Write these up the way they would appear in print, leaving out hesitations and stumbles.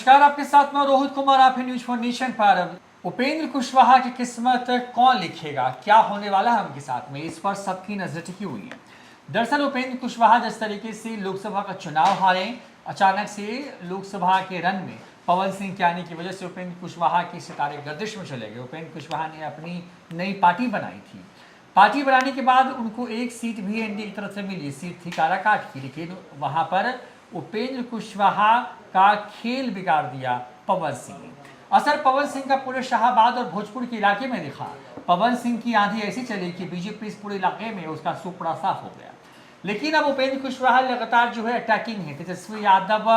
नमस्कार, आपके साथ मैं रोहित कुमार। आप है न्यूज फॉर नेशन पर। उपेंद्र कुशवाहा की किस्मत कौन लिखेगा, क्या होने वाला है उनके साथ में, इस पर सबकी नजर टिकी हुई है। दरअसल उपेंद्र कुशवाहा जिस तरीके से लोकसभा का चुनाव हारे, अचानक से लोकसभा के रन में पवन सिंह के आने की वजह से उपेंद्र कुशवाहा के सितारे गर्दिश में चले गए। उपेंद्र कुशवाहा ने अपनी नई पार्टी बनाई थी। पार्टी बनाने के बाद उनको एक सीट भी एनडीए की तरफ से मिली, सीट थी काराकाट की, लेकिन वहां पर उपेंद्र कुशवाहा का खेल बिगाड़ दिया पवन सिंह ने। असर पवन सिंह का पूरे शाहबाद और भोजपुर के इलाके में दिखा। पवन सिंह की आंधी ऐसी चली कि बीजेपी इस पूरे इलाके में उसका सुपड़ा साफ हो गया। लेकिन अब उपेंद्र कुशवाहा लगातार जो है अटैकिंग है। तेजस्वी यादव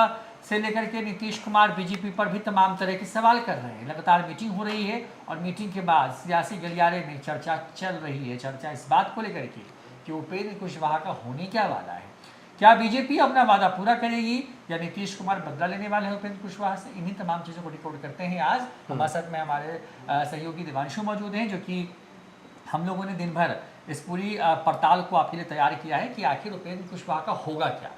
से लेकर के नीतीश कुमार बीजेपी पर भी तमाम तरह के सवाल कर रहे हैं। लगातार मीटिंग हो रही है और मीटिंग के बाद सियासी गलियारे में चर्चा चल रही है। चर्चा इस बात को लेकर के कि उपेंद्र कुशवाहा का होने क्या वाला है, क्या बीजेपी अपना वादा पूरा करेगी या नीतीश कुमार बदला लेने वाले हैं उपेंद्र कुशवाहा से। इन्हीं तमाम चीज़ों को रिकॉर्ड करते हैं आज। हमारे साथ में हमारे सहयोगी दिवांशु मौजूद हैं, जो कि हम लोगों ने दिन भर इस पूरी पड़ताल को आपके लिए तैयार किया है कि आखिर उपेंद्र कुशवाहा का होगा क्या।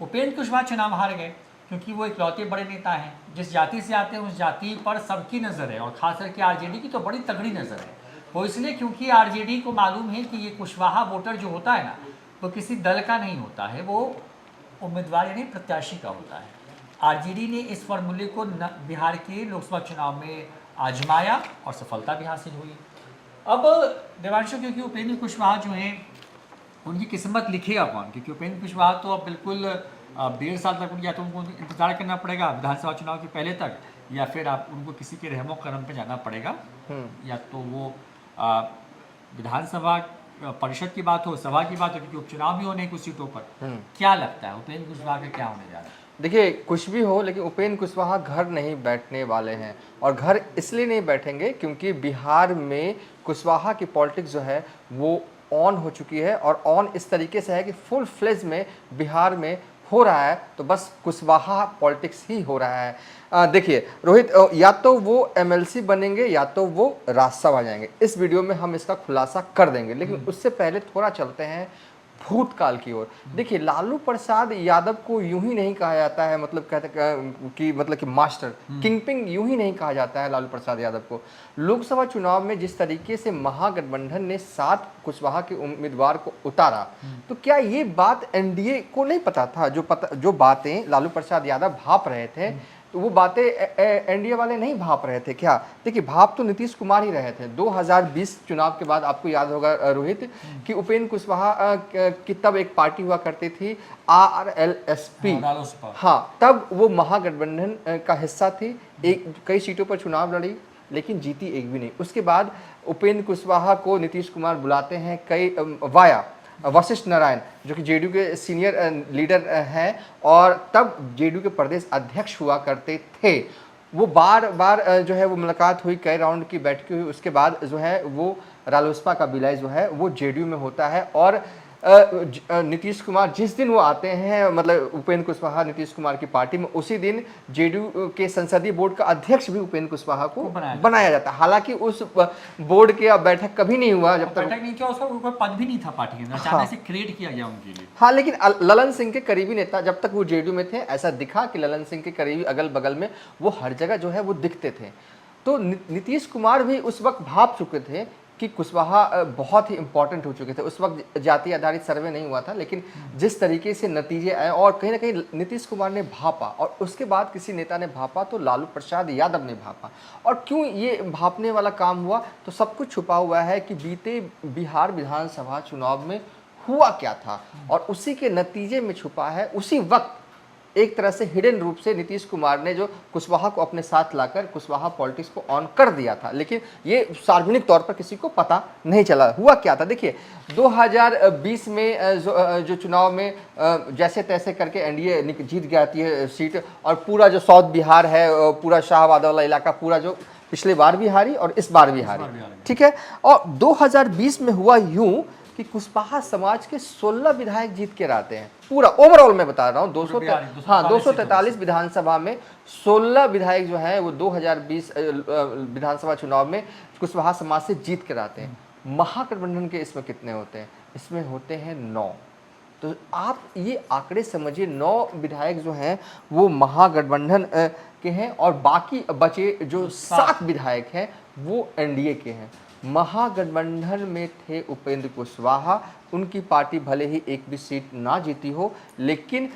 उपेंद्र कुशवाहा चुनाव हार गए क्योंकि वो इकलौते बड़े नेता हैं। जिस जाति से आते हैं उस जाति पर सबकी नज़र है, और खास करके आरजेडी की तो बड़ी तगड़ी नज़र है। वो इसलिए क्योंकि आरजेडी को मालूम है कि ये कुशवाहा वोटर जो होता है ना, वो किसी दल का नहीं होता है, वो उम्मीदवार यानी प्रत्याशी का होता है। आरजेडी ने इस फॉर्मूले को बिहार के लोकसभा चुनाव में आजमाया और सफलता भी हासिल हुई। अब देवांशु, क्योंकि उपेंद्र कुशवाहा जो हैं उनकी किस्मत लिखेगा कौन, क्योंकि उपेंद्र कुशवाहा तो अब बिल्कुल 1.5 साल तक या तो उनको इंतजार करना पड़ेगा विधानसभा चुनाव के पहले तक, या फिर आप उनको किसी के रहमो करम पे जाना पड़ेगा, या तो वो विधानसभा परिषद की बात हो, सभा की बात हो, क्योंकि उपचुनाव भी होने कुछ सीटों पर। क्या लगता है उपेंद्र कुशवाहा का क्या होने जा रहा है? देखिए, कुछ भी हो लेकिन उपेंद्र कुशवाहा घर नहीं बैठने वाले हैं, और घर इसलिए नहीं बैठेंगे क्योंकि बिहार में कुशवाहा की पॉलिटिक्स जो है वो ऑन हो चुकी है, और ऑन इस तरीके से है कि फुल फ्लेज में बिहार में हो रहा है, तो बस कुशवाहा पॉलिटिक्स ही हो रहा है। देखिए रोहित, या तो वो एमएलसी बनेंगे या तो वो राज्यसभा जाएंगे। इस वीडियो में हम इसका खुलासा कर देंगे, लेकिन उससे पहले थोड़ा चलते हैं भूतकाल की ओर। देखिए, लालू प्रसाद यादव को यूं ही नहीं कहा जाता है, मतलब कहते कि मतलब कि मास्टर किंगपिन यूं ही नहीं कहा जाता है लालू प्रसाद यादव को। लोकसभा चुनाव में जिस तरीके से महागठबंधन ने 7 कुशवाहा के उम्मीदवार को उतारा, तो क्या ये बात एनडीए को नहीं पता था? जो बातें लालू प्रसाद यादव भाप रहे थे, तो वो बातें एनडीए वाले नहीं भाप रहे थे क्या? देखिए, भाप तो नीतीश कुमार ही रहे थे। 2020 चुनाव के बाद आपको याद होगा रोहित कि उपेंद्र कुशवाहा की तब एक पार्टी हुआ करती थी RLSP। हाँ, तब वो महागठबंधन का हिस्सा थी। कई सीटों पर चुनाव लड़ी लेकिन जीती एक भी नहीं। उसके बाद उपेंद्र कुशवाहा को नीतीश कुमार बुलाते हैं कई वाया वशिष्ठ नारायण, जो कि जेडीयू के सीनियर लीडर हैं और तब जेडीयू के प्रदेश अध्यक्ष हुआ करते थे। वो बार बार जो है वो मुलाकात हुई, कई राउंड की बैठक हुई। उसके बाद जो है वो रालोसपा का विलय जो है वो जेडीयू में होता है, और नीतीश कुमार जिस दिन वो आते हैं, मतलब उपेंद्र कुशवाहा नीतीश कुमार की पार्टी में, उसी दिन जेडीयू के संसदीय बोर्ड का अध्यक्ष भी उपेंद्र कुशवाहा को बनाया जाता है। हालांकि उस बोर्ड के बैठक कभी नहीं हुआ, जब तक बैठक नहीं किया, उसका कोई पद भी नहीं था पार्टी के अंदर, अचानक से क्रिएट किया गया उनके लिए। हाँ, लेकिन ललन सिंह के करीबी नेता जब तक वो जेडीयू में थे, ऐसा दिखा कि ललन सिंह के करीबी अगल बगल में वो हर जगह जो है वो दिखते थे। तो नीतीश कुमार भी उस वक्त भाप चुके थे कि कुशवाहा बहुत ही इंपॉर्टेंट हो चुके थे। उस वक्त जाति आधारित सर्वे नहीं हुआ था, लेकिन जिस तरीके से नतीजे आए और कहीं ना कहीं नीतीश कुमार ने भापा, और उसके बाद किसी नेता ने भापा तो लालू प्रसाद यादव ने भापा। और क्यों ये भापने वाला काम हुआ, तो सब कुछ छुपा हुआ है कि बीते बिहार विधानसभा चुनाव में हुआ क्या था, और उसी के नतीजे में छुपा है। उसी वक्त एक तरह से हिडन रूप से नीतीश कुमार ने जो कुशवाहा को अपने साथ लाकर कुशवाहा पॉलिटिक्स को ऑन कर दिया था, लेकिन ये सार्वजनिक तौर पर किसी को पता नहीं चला हुआ क्या था। देखिए, 2020 में जो चुनाव में जैसे तैसे करके एनडीए जीत जाती है सीट, और पूरा जो साउथ बिहार है, पूरा शाहबाद वाला इलाका, पूरा जो पिछले बार भी हारी और इस बार भी हारी, ठीक है। और 2020 में हुआ यूं कि कुशवाहा समाज के 16 विधायक जीत के आते हैं। पूरा ओवरऑल मैं बता रहा हूँ, 243 विधानसभा में 16 विधायक जो हैं वो 2020 विधानसभा चुनाव में कुशवाहा समाज से जीत के आते हैं। महागठबंधन के इसमें कितने होते हैं? इसमें होते हैं 9। तो आप ये आंकड़े समझिए, 9 विधायक जो हैं वो महागठबंधन के हैं और बाकी बचे जो 7 विधायक हैं वो एनडीए के हैं। महागठबंधन में थे उपेंद्र कुशवाहा, उनकी पार्टी भले ही एक भी सीट ना जीती हो, लेकिन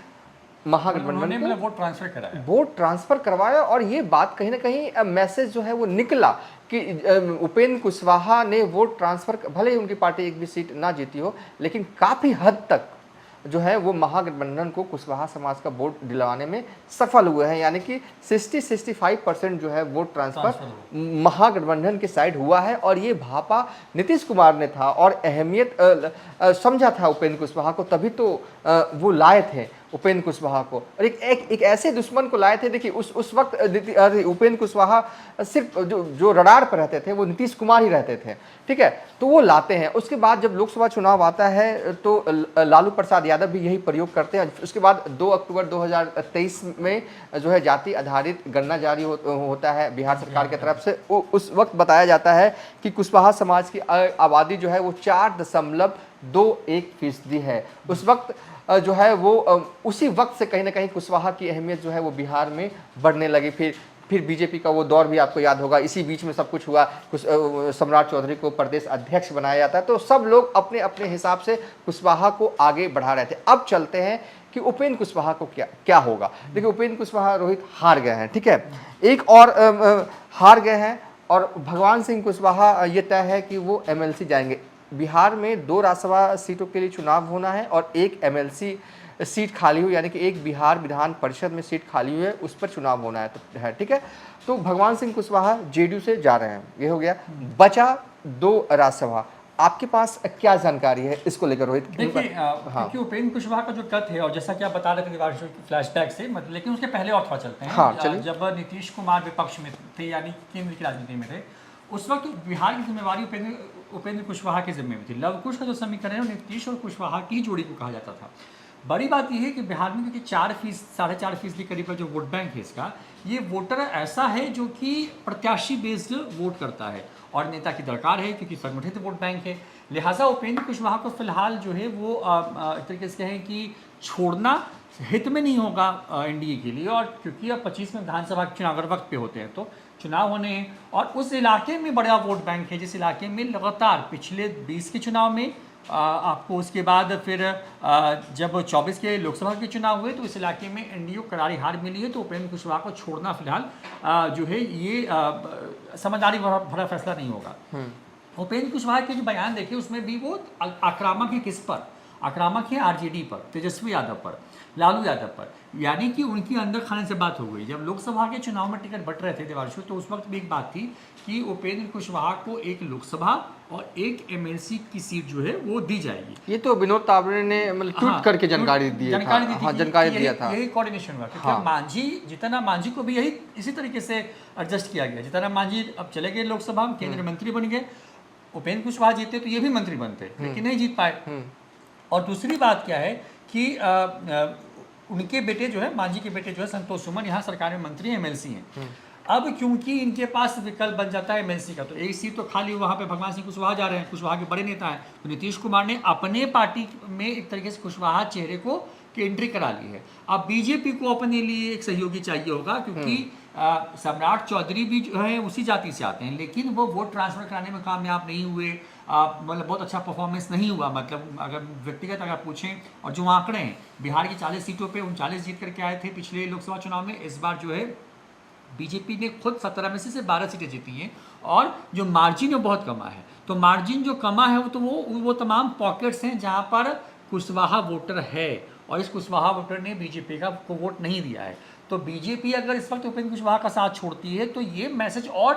महागठबंधन को वोट ट्रांसफर कराया, वोट ट्रांसफर करवाया। और ये बात कहीं ना कहीं मैसेज जो है वो निकला कि उपेंद्र कुशवाहा ने वोट ट्रांसफर, भले ही उनकी पार्टी एक भी सीट ना जीती हो, लेकिन काफ़ी हद तक जो है वो महागठबंधन को कुशवाहा समाज का वोट दिलवाने में सफल हुए हैं। यानी कि 60-65% जो है वोट ट्रांसफर महागठबंधन के साइड हुआ है। और ये भापा नीतीश कुमार ने था और अहमियत समझा था उपेंद्र कुशवाहा को, तभी तो वो लाए थे उपेंद्र कुशवाहा को। और एक ऐसे दुश्मन को लाए थे। देखिए उस वक्त उपेंद्र कुशवाहा सिर्फ जो रडार पर रहते थे वो नीतीश कुमार ही रहते थे, ठीक है। तो वो लाते हैं। उसके बाद जब लोकसभा चुनाव आता है तो लालू प्रसाद यादव भी यही प्रयोग करते हैं। उसके बाद 2 अक्टूबर 2023 में जो है जाति आधारित गणना जारी होता है बिहार सरकार की तरफ से। उस वक्त बताया जाता है कि कुशवाहा समाज की आबादी जो है वो 4.21% है। उस वक्त जो है वो उसी वक्त से कहीं ना कहीं कुशवाहा की अहमियत जो है वो बिहार में बढ़ने लगी। फिर बीजेपी का वो दौर भी आपको याद होगा। इसी बीच में सब कुछ हुआ, सम्राट चौधरी को प्रदेश अध्यक्ष बनाया जाता है। तो सब लोग अपने अपने हिसाब से कुशवाहा को आगे बढ़ा रहे थे। अब चलते हैं कि उपेंद्र कुशवाहा को क्या होगा। देखिए उपेंद्र कुशवाहा रोहित हार गए हैं, ठीक है, एक और हार गए हैं। और भगवान सिंह कुशवाहा ये तय है कि वो एमएलसी जाएंगे। बिहार में 2 राज्यसभा सीटों के लिए चुनाव होना है और एक एमएलसी सीट खाली हुई, यानी कि एक बिहार विधान परिषद में सीट खाली हुई है, उस पर चुनाव होना है, ठीक है। तो भगवान सिंह कुशवाहा जेडीयू से जा रहे हैं, ये हो गया। बचा 2 राज्यसभा। आपके पास क्या जानकारी है इसको लेकर रोहित? देखिए क्योंकि उपेंद्र कुशवाहा का जो कथ है, और जैसा कि आप बता रहे थे दीवार फ्लैशबैक से, मतलब लेकिन उसके पहले और थोड़ा चलते हैं। हाँ, चलिए। जब नीतीश कुमार विपक्ष में थे, यानी केंद्र की राजनीति में थे, उस वक्त बिहार की जिम्मेवारी उपेंद्र कुशवाहा के जिम्मे में थी। लव कुश का जो समीकरण है वो नीतीश और कुशवाहा की जोड़ी को कहा जाता था। बड़ी बात यह है कि बिहार में क्योंकि 4.5% करीब जो वोट बैंक है इसका, ये वोटर ऐसा है जो कि प्रत्याशी बेस्ड वोट करता है और नेता की दरकार है क्योंकि संगठित वोट बैंक है। लिहाजा उपेंद्र कुशवाहा को फिलहाल जो है वो एक तरीके से कहें कि छोड़ना हित में नहीं होगा एनडीए के लिए। और क्योंकि अब 25 में विधानसभा के चुनाव अगर वक्त पे होते हैं तो चुनाव होने हैं और उस इलाके में बड़ा वोट बैंक है, जिस इलाके में लगातार पिछले 20 के चुनाव में आपको, उसके बाद फिर जब 24 के लोकसभा के चुनाव हुए तो इस इलाके में एनडीए को करारी हार मिली है। तो उपेंद्र कुशवाहा को छोड़ना फिलहाल जो है ये समझदारी भरा फैसला नहीं होगा। उपेंद्र कुशवाहा के जो बयान देखे उसमें भी वो आक्रामक है। किस पर आक्रामक है? आरजेडी पर, तेजस्वी यादव पर, लालू यादव पर। यानी कि उनकी अंदर खाने से बात हो गई। जब लोकसभा के चुनाव में टिकट बट रहे थे देवांशु, तो उस वक्त भी एक बात थी कि उपेंद्र कुशवाहा को एक लोकसभा और एक एमएलसी की सीट जो है वो दी जाएगी। ये तो विनोद तावड़े ने मतलब ट्वीट करके जानकारी दी दिया था। यही कोऑर्डिनेशन हुआ क्योंकि मांझी, जीतन मांझी को भी यही इसी तरीके से एडजस्ट किया गया। जीतन मांझी अब चले गए लोकसभा में, केंद्रीय मंत्री बन गए। उपेंद्र कुशवाहा जीते तो ये भी मंत्री बनते, लेकिन नहीं जीत पाए। और दूसरी बात क्या है कि उनके बेटे जो है, मांझी के बेटे जो है संतोष सुमन, यहाँ सरकार में मंत्री एमएलसी हैं। अब क्योंकि इनके पास विकल्प बन जाता है एमएलसी का, तो एक सीट तो खाली, वहाँ पे भगवान सिंह कुशवाहा जा रहे हैं, कुशवाहा के बड़े नेता हैं। तो नीतीश कुमार ने अपने पार्टी में एक तरीके से कुशवाहा चेहरे को की एंट्री करा ली है। अब बीजेपी को अपने लिए एक सहयोगी चाहिए होगा क्योंकि सम्राट चौधरी भी जो है उसी जाति से आते हैं, लेकिन वो वोट ट्रांसफर कराने में कामयाब नहीं हुए। मतलब बहुत अच्छा परफॉर्मेंस नहीं हुआ, मतलब अगर व्यक्तिगत अगर पूछें। और जो आंकड़े हैं, बिहार की 40 सीटों पे 39 जीत करके आए थे पिछले लोकसभा चुनाव में। इस बार जो है बीजेपी ने खुद 17 में से 12 सीटें जीती हैं और जो मार्जिन है बहुत कमा है। तो मार्जिन जो कमा है वो तमाम पॉकेट्स हैं जहाँ पर कुशवाहा वोटर है, और इस कुशवाहा वोटर ने बीजेपी को वोट नहीं दिया है। तो बीजेपी अगर इस वक्त उपेंद्र कुशवाहा का साथ छोड़ती है तो ये मैसेज और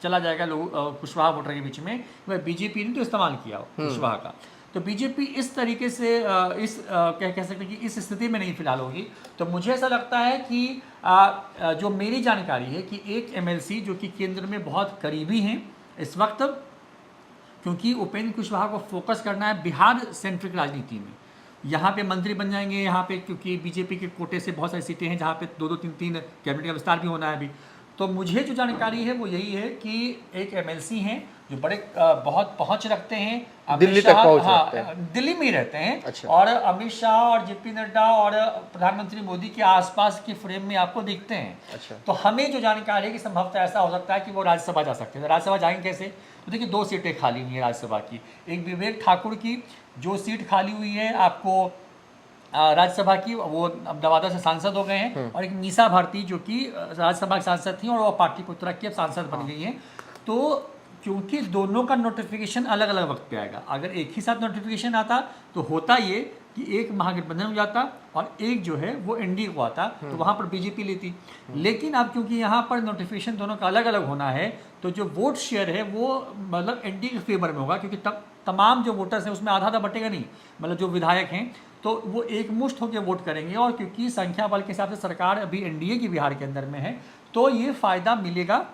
चला जाएगा लोग कुशवाहा वोटर के बीच में, बीजेपी ने तो इस्तेमाल किया कुशवाहा का। तो बीजेपी इस तरीके से कह सकते हैं कि इस स्थिति में नहीं फिलहाल होगी। तो मुझे ऐसा लगता है कि जो मेरी जानकारी है कि एक एमएलसी जो कि केंद्र में बहुत करीबी हैं इस वक्त, क्योंकि उपेंद्र कुशवाहा को फोकस करना है बिहार सेंट्रिक राजनीति में। यहाँ पे मंत्री बन जाएंगे, यहाँ पे क्योंकि बीजेपी के कोटे से बहुत सारी सीटें हैं जहाँ पे 2-2, 3-3 कैबिनेट का विस्तार भी होना है अभी। तो मुझे जो जानकारी है वो यही है कि एक एमएलसी हैं जो बड़े बहुत पहुंच रखते हैं। अमित दिल्ली तक शाह, पहुंच हाँ, रखते हैं। दिल्ली में ही रहते हैं। अच्छा। और अमित शाह और जेपी नड्डा और प्रधानमंत्री मोदी के आसपास की फ्रेम में आपको दिखते हैं। अच्छा। तो हमें जो जानकारी है कि संभवतः ऐसा हो सकता है कि वो राज्यसभा जा सकते हैं। तो राज्यसभा जाएंगे कैसे? तो देखिए 2 सीटें खाली हुई हैं राज्यसभा की। एक विवेक ठाकुर की जो सीट खाली हुई है आपको राज्यसभा की, वो अब नवादा से सांसद हो गए हैं। और एक मीसा भारती जो कि राज्यसभा की सांसद थी और वो पाटलिपुत्रा की अब सांसद बन गई हैं। तो क्योंकि दोनों का नोटिफिकेशन अलग अलग वक्त पे आएगा, अगर एक ही साथ नोटिफिकेशन आता तो होता ये कि एक महागठबंधन हो जाता और एक जो है वो एनडीए को आता, तो वहाँ पर बीजेपी लेती। लेकिन अब क्योंकि यहाँ पर नोटिफिकेशन दोनों का अलग अलग होना है, तो जो वोट शेयर है वो मतलब एनडीए के फेवर में होगा, क्योंकि तमाम जो वोटर्स हैं उसमें आधा आधा बटेगा नहीं, मतलब जो विधायक हैं तो वो एक मुश्त होकर वोट करेंगे। और क्योंकि संख्या बल के हिसाब से सरकार अभी एनडीए की बिहार के अंदर में है, तो ये फायदा मिलेगा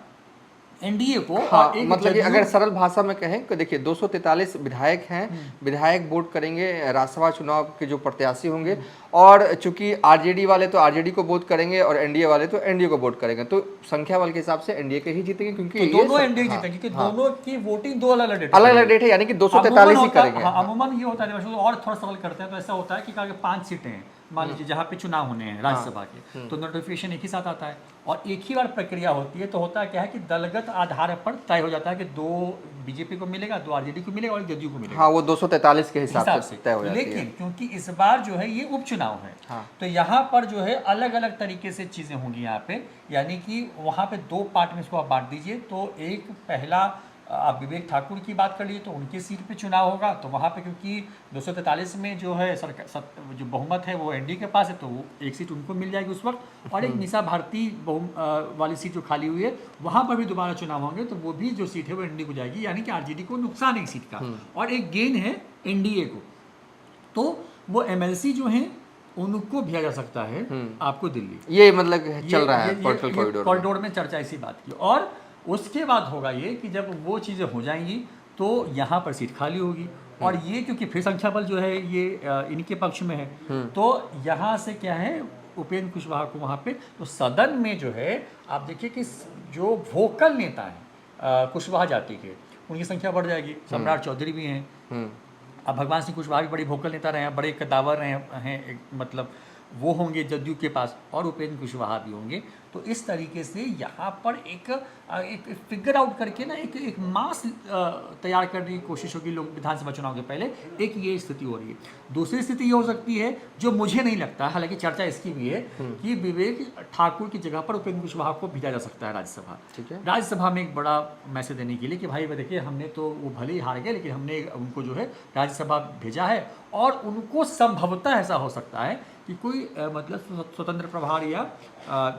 एनडीए को। हाँ, और एक मतलब कि जदयू- अगर सरल भाषा में कहें तो देखिए 243 विधायक हैं, विधायक वोट करेंगे राज्यसभा चुनाव के जो प्रत्याशी होंगे। और चूंकि आरजेडी वाले तो आरजेडी को वोट करेंगे और एनडीए वाले तो एनडीए को वोट करेंगे, तो संख्या बल के हिसाब से एनडीए के ही जीतेंगे, क्योंकि तो ये दोनों एनडीए हाँ, जीतेंगे, क्योंकि हाँ, दोनों की वोटिंग 2 अलग अलग डेट अलग अलग डेट है, यानी कि 243 ही करेंगे। हाँ, अमूमन ये होता है और थोड़ा सवाल करते हैं तो ऐसा होता है कि 5 सीटें हैं मान लीजिए जहाँ पे चुनाव होने हैं राज्यसभा के, तो नोटिफिकेशन एक ही साथ आता है और एक ही बार प्रक्रिया होती है। तो होता है क्या है कि दलगत आधार पर तय हो जाता है कि 2 बीजेपी को मिलेगा, 2 आरजेडी को मिलेगा और 1 जदयू को मिलेगा। हाँ, वो 243 के हिसाब हिसाब से से। तय हो जाती है। लेकिन क्योंकि इस बार जो है ये उपचुनाव है, हाँ। तो यहाँ पर जो है अलग अलग तरीके से चीजें होंगी यहाँ पे, यानी कि वहाँ पे 2 पार्ट में इसको आप बांट दीजिए। तो एक पहला आप विवेक ठाकुर की बात कर लीजिए तो उनकी सीट पे चुनाव होगा, तो वहाँ पे क्योंकि 243 में जो है सरकार जो बहुमत है वो एनडीए के पास है, तो वो एक सीट उनको मिल जाएगी उस वक्त। और एक मीसा भारती वाली सीट जो खाली हुई है वहाँ पर भी दोबारा चुनाव होंगे, तो वो भी जो सीट है वो एनडीए को जाएगी, यानी कि आरजेडी को नुकसान एक सीट का और एक गेन है एनडीए को। तो वो एमएलसी जो हैं उनको भेजा जा सकता है आपको दिल्ली। ये मतलब चल रहा है पॉलिटिकल कॉरिडोर में चर्चा इसी बात की। और उसके बाद होगा ये कि जब वो चीज़ें हो जाएंगी तो यहाँ पर सीट खाली होगी और ये क्योंकि फिर संख्या बल जो है ये इनके पक्ष में है, तो यहाँ से क्या है उपेंद्र कुशवाहा को वहाँ पे, तो सदन में जो है आप देखिए कि जो वोकल नेता हैं कुशवाहा जाति के, उनकी संख्या बढ़ जाएगी। सम्राट चौधरी भी हैं, अब भगवान सिंह कुशवाहा भी बड़े वोकल नेता रहे हैं, बड़े कद्दावर रहे हैं, मतलब वो होंगे जदयू के पास, और उपेंद्र कुशवाहा भी होंगे। तो इस तरीके से यहाँ पर एक फिगर आउट करके ना एक मास तैयार करने की कोशिश होगी लोग विधानसभा चुनाव के पहले। एक ये स्थिति हो रही है। दूसरी स्थिति ये हो सकती है जो मुझे नहीं लगता, हालांकि चर्चा इसकी भी है कि विवेक ठाकुर की जगह पर उपेंद्र कुशवाहा को भेजा जा सकता है राज्यसभा। ठीक है। राज्यसभा में एक बड़ा मैसेज देने के लिए कि भाई देखिए हमने तो वो भले ही हार गए लेकिन हमने उनको जो है राज्यसभा भेजा है, और उनको संभवतः ऐसा हो सकता है कि कोई मतलब स्वतंत्र प्रभार या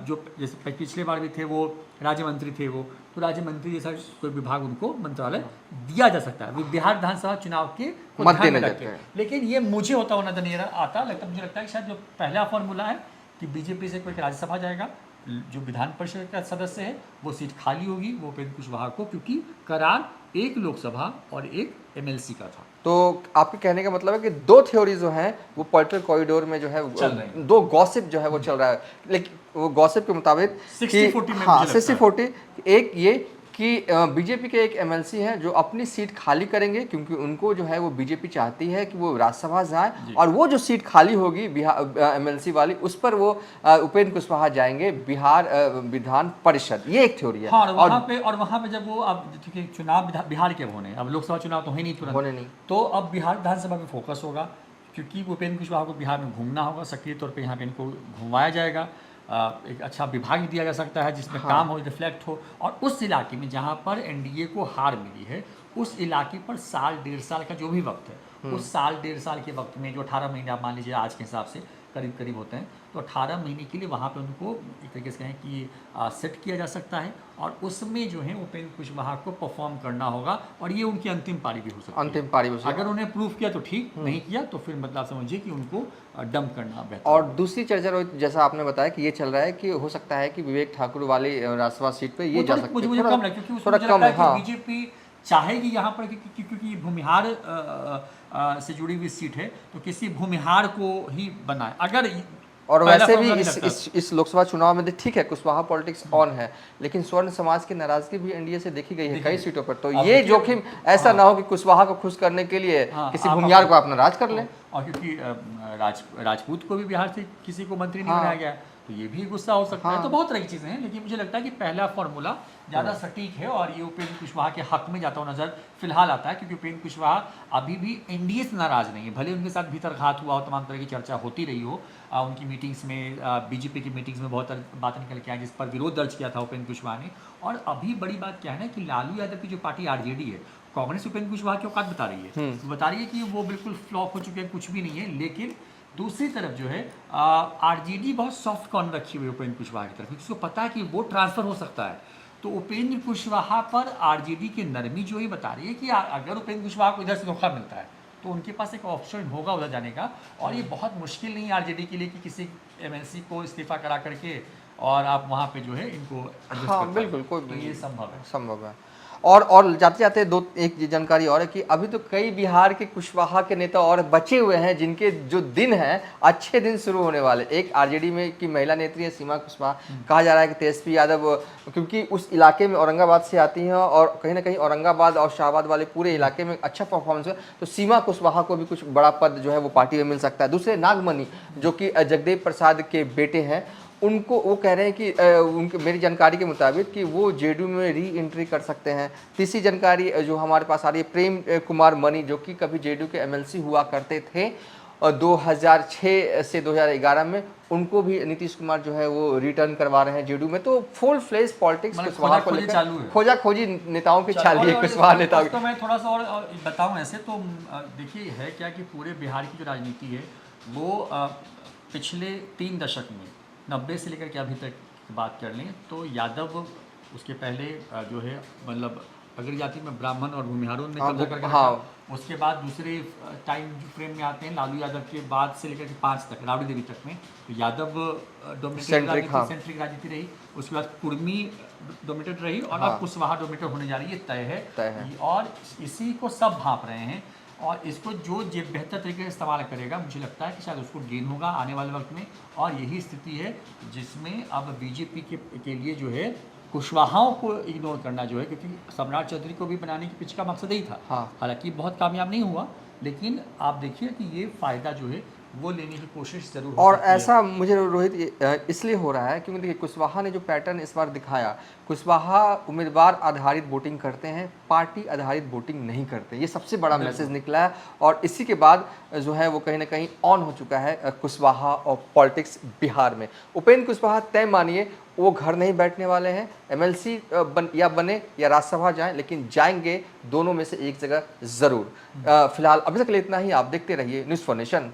जो जैसे पिछले बार भी थे वो राज्य मंत्री थे, वो तो राज्य मंत्री जैसा कोई विभाग उनको मंत्रालय दिया जा सकता है बिहार विधानसभा चुनाव के को ध्यान में रख के। लेकिन ये मुझे होता हुआ नजर नहीं आता, मुझे लगता है कि शायद जो पहला फॉर्मूला है कि बीजेपी से कोई राज्यसभा जाएगा, जो विधान परिषद का सदस्य है वो सीट खाली होगी वो उपेंद्र कुशवाहा को, क्योंकि करार एक लोकसभा और एक एमएलसी का था। तो आपके कहने का मतलब है कि 2 थ्योरी जो हैं वो पॉलिटिकल कॉरिडोर में जो है चल रही है। 2 गॉसिप जो है वो चल रहा है, लेकिन वो गॉसिप के मुताबिक 60-40 में हाँ, मुझे लगता है। 60-40 एक ये कि बीजेपी के एक एमएलसी हैं जो अपनी सीट खाली करेंगे, क्योंकि उनको जो है वो बीजेपी चाहती है कि वो राज्यसभा जाए, और वो जो सीट खाली होगी बिहार एमएलसी वाली उस पर वो उपेंद्र कुशवाहा जाएंगे बिहार विधान परिषद। ये एक थ्योरी है। हाँ, और वहाँ पे जब वो अब क्योंकि चुनाव बिहार के होने, अब लोकसभा चुनाव तो है नहीं तुरंत, होने नहीं, तो अब बिहार विधानसभा में फोकस होगा, क्योंकि उपेंद्र कुशवाहा को बिहार में घूमना होगा, सक्रिय तौर पे यहाँ पे इनको घुमाया जाएगा, एक अच्छा विभाग दिया जा सकता है जिसमें काम हो, रिफ्लेक्ट हो, और उस इलाके में जहाँ पर एनडीए को हार मिली है उस इलाके पर साल 1.5 साल का जो भी वक्त है, उस साल 1.5 साल के वक्त में जो 18 महीने आप मान लीजिए आज के हिसाब से करीब होते हैं, तो 18 महीने के लिए वहाँ पे उनको एक तरीके से कहें कि सेट किया जा सकता है, और उसमें जो है उपेंद्र कुशवाहा को परफॉर्म करना होगा, और ये उनकी अंतिम पारी भी हो सकती है। अंतिम पारी हो सकती है। अगर उन्हें प्रूव किया तो ठीक, नहीं किया तो फिर मतलब समझिए कि उनको डंप करना बेहतर। और दूसरी चर्चा रोहित, जैसा आपने बताया कि ये चल रहा है कि हो सकता है कि विवेक ठाकुर वाली राज्यसभा सीट पे ये जा सकते हैं, मुझे कम लगा, क्योंकि थोड़ा कम है। हाँ, बीजेपी चाहेगी यहाँ पर क्योंकि भूमिहार से जुड़ी हुई सीट है, तो किसी भूमिहार को ही बनाए। अगर और पहला वैसे भी फॉर्मूला इस लगता इस इस लोकसभा चुनाव में ठीक है कुशवाहा पॉलिटिक्स ऑन है, लेकिन स्वर्ण समाज की नाराजगी भी एनडीए से देखी गई है कई सीटों पर। तो अब ये देखिए, जोखिम ऐसा ना हो कि कुशवाहा को खुश करने के लिए हाँ, किसी आप भूमियार अपने- को अपना राज कर लें। और क्योंकि राजपूत को भी बिहार से किसी को मंत्री नहीं हाँ। बनाया गया है, तो ये भी गुस्सा हो सकता है। हाँ। तो बहुत तरह की चीज़ें हैं, लेकिन मुझे लगता है कि पहला फॉर्मूला ज़्यादा सटीक है और ये उपेंद्र कुशवाहा के हक में जाता हुआ नजर फिलहाल आता है, क्योंकि उपेंद्र कुशवाहा अभी भी एनडीए से नाराज नहीं है। भले उनके साथ भीतर घात हुआ हो, तमाम तरह की चर्चा होती रही हो, उनकी मीटिंग्स में, बीजेपी की मीटिंग्स में बहुत बातें निकल के आई जिस पर विरोध दर्ज किया था उपेंद्र कुशवाहा ने। और अभी बड़ी बात क्या है ना कि लालू यादव की जो पार्टी आरजेडी है, कांग्रेस उपेंद्र कुशवाहा की औकात बता रही है, बता रही है कि वो बिल्कुल फ्लॉप हो चुके हैं, कुछ भी नहीं है। लेकिन दूसरी तरफ जो है आरजेडी बहुत सॉफ्ट कॉर्नर रखी हुई है उपेंद्र कुशवाहा की तरफ, क्योंकि उसको पता है कि वो ट्रांसफर हो सकता है। तो उपेंद्र कुशवाहा पर आरजेडी की नरमी जो ही बता रही है कि अगर उपेंद्र कुशवाहा को इधर से धोखा मिलता है तो उनके पास एक ऑप्शन होगा उधर जाने का। और ये बहुत मुश्किल नहीं है आरजेडी के लिए कि किसी एमएलसी को इस्तीफा करा करके और आप वहाँ पे जो है इनको adjust हाँ कर पाएं। बिल्कुल, कोई तो ये संभव है। संभव है। और जाते जाते एक जानकारी और है कि अभी तो कई बिहार के कुशवाहा के नेता और बचे हुए हैं जिनके जो दिन हैं अच्छे दिन शुरू होने वाले। एक आरजेडी में की महिला नेत्री है सीमा कुशवाहा, कहा जा रहा है कि तेजस्वी यादव क्योंकि उस इलाके में औरंगाबाद से आती हैं और कहीं ना कहीं औरंगाबाद और शाहबाद वाले पूरे इलाके में अच्छा परफॉर्मेंस है, तो सीमा कुशवाहा को भी कुछ बड़ा पद जो है वो पार्टी में मिल सकता है। दूसरे नागमणि जो कि जगदेव प्रसाद के बेटे हैं, उनको वो कह रहे हैं कि उनके मेरी जानकारी के मुताबिक कि वो जेडीयू में री एंट्री कर सकते हैं। तीसरी जानकारी जो हमारे पास आ रही है, प्रेम कुमार मनी जो कि कभी जेडीयू के एमएलसी हुआ करते थे और 2006 से 2011 में, उनको भी नीतीश कुमार जो है वो रिटर्न करवा रहे हैं जेडीयू में। तो फुल फ्लेज पॉलिटिक्स मतलब कुशवाहा को खोजा-खोजी लेकर चालू है। खोजा-खोजी नेताओं की चाल है, कुशवाहा नेताओं की। तो मैं थोड़ा सा और बताऊं ऐसे तो देखिए है क्या कि पूरे बिहार की जो राजनीति है वो पिछले 3 दशक में 90 से लेकर के अभी तक की बात कर लें तो यादव, उसके पहले जो है मतलब अगर जाति में ब्राह्मण और भूमिहारों ने कब्जा करके रखा। उसके बाद दूसरे टाइम फ्रेम में आते हैं लालू यादव के बाद से लेकर के 5 तक, राबड़ी देवी तक में, तो यादव डोमिनेटेड सेंट्रिक राजनीति रही। उसके बाद कुर्मी डोमिनेटेड रही और अब कुशवाहा डोमिनेटेड होने जा रही है, तय है। और इसी को सब भांप रहे हैं और इसको जो बेहतर तरीके से इस्तेमाल करेगा, मुझे लगता है कि शायद उसको गेन होगा आने वाले वक्त में। और यही स्थिति है जिसमें अब बीजेपी के लिए जो है कुशवाहाओं को इग्नोर करना जो है, क्योंकि सम्राट चौधरी को भी बनाने के पीछे का मकसद यही था। हालांकि बहुत कामयाब नहीं हुआ, लेकिन आप देखिए कि ये फायदा जो है वो लेने की कोशिश जरूर हो और सकती है। ऐसा मुझे रोहित इसलिए हो रहा है क्योंकि देखिए कुशवाहा ने जो पैटर्न इस बार दिखाया, कुशवाहा उम्मीदवार आधारित वोटिंग करते हैं, पार्टी आधारित वोटिंग नहीं करते। ये सबसे बड़ा मैसेज निकला है और इसी के बाद जो है वो कहीं ना कहीं ऑन हो चुका है कुशवाहा और पॉलिटिक्स बिहार में। उपेंद्र कुशवाहा तय मानिए वो घर नहीं बैठने वाले हैं, एमएलसी या बने या राज्यसभा जाएं, लेकिन जाएंगे दोनों में से एक जगह जरूर। फिलहाल अभी तक के लिए इतना ही। आप देखते रहिए न्यूज़ फॉर नेशन।